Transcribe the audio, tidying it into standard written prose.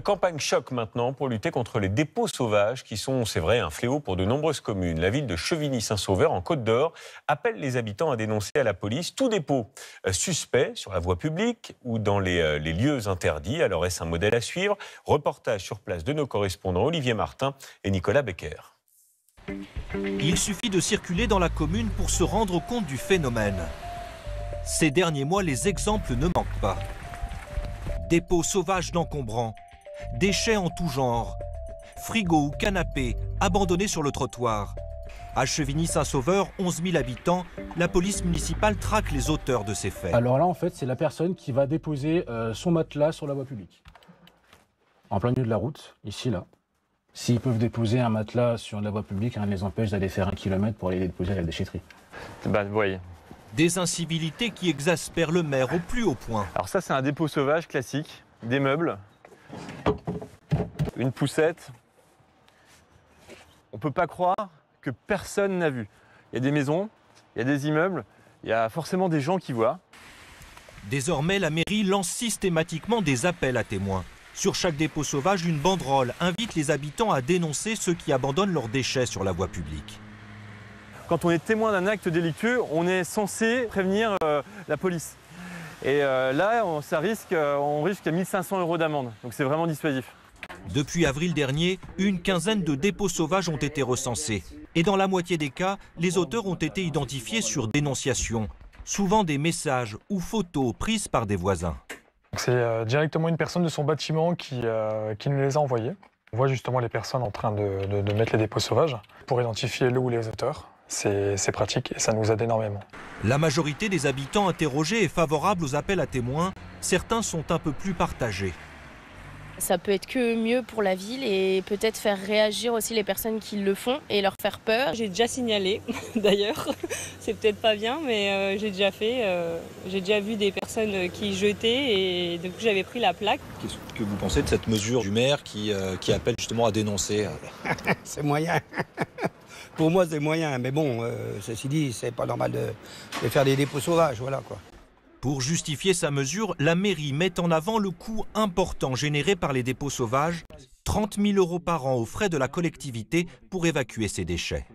Campagne choc maintenant pour lutter contre les dépôts sauvages qui sont, c'est vrai, un fléau pour de nombreuses communes. La ville de Chevigny-Saint-Sauveur en Côte d'Or appelle les habitants à dénoncer à la police tout dépôt suspect sur la voie publique ou dans les lieux interdits. Alors est-ce un modèle à suivre? Reportage sur place de nos correspondants Olivier Martin et Nicolas Becker. Il suffit de circuler dans la commune pour se rendre compte du phénomène. Ces derniers mois, les exemples ne manquent pas. Dépôts sauvages d'encombrants, déchets en tout genre, frigos ou canapés abandonnés sur le trottoir. À Chevigny-Saint-Sauveur, 11 000 habitants, la police municipale traque les auteurs de ces faits. Alors là, en fait, c'est la personne qui va déposer son matelas sur la voie publique. En plein milieu de la route, ici, là. S'ils peuvent déposer un matelas sur la voie publique, rien ne les empêche d'aller faire 1 kilomètre pour aller les déposer à la déchetterie. Vous voyez. Des incivilités qui exaspèrent le maire au plus haut point. Alors ça, c'est un dépôt sauvage classique, des meubles, une poussette. On ne peut pas croire que personne n'a vu. Il y a des maisons, il y a des immeubles, il y a forcément des gens qui voient. Désormais, la mairie lance systématiquement des appels à témoins. Sur chaque dépôt sauvage, une banderole invite les habitants à dénoncer ceux qui abandonnent leurs déchets sur la voie publique. Quand on est témoin d'un acte délictueux, on est censé prévenir la police. Et là, on risque 1 500 € d'amende. Donc c'est vraiment dissuasif. Depuis avril dernier, une quinzaine de dépôts sauvages ont été recensés. Et dans la moitié des cas, les auteurs ont été identifiés sur dénonciation. Souvent des messages ou photos prises par des voisins. C'est directement une personne de son bâtiment qui nous les a envoyés. On voit justement les personnes en train de mettre les dépôts sauvages pour identifier le ou les auteurs. C'est pratique et ça nous aide énormément. La majorité des habitants interrogés est favorable aux appels à témoins. Certains sont un peu plus partagés. Ça peut être que mieux pour la ville et peut-être faire réagir aussi les personnes qui le font et leur faire peur. J'ai déjà signalé d'ailleurs, c'est peut-être pas bien mais j'ai déjà fait, j'ai déjà vu des personnes qui jetaient et du coup j'avais pris la plaque. Qu'est-ce que vous pensez de cette mesure du maire qui appelle justement à dénoncer? C'est moyen. Pour moi c'est moyen, mais bon, ceci dit, c'est pas normal de faire des dépôts sauvages, voilà quoi. Pour justifier sa mesure, la mairie met en avant le coût important généré par les dépôts sauvages, 30 000 € par an aux frais de la collectivité pour évacuer ces déchets.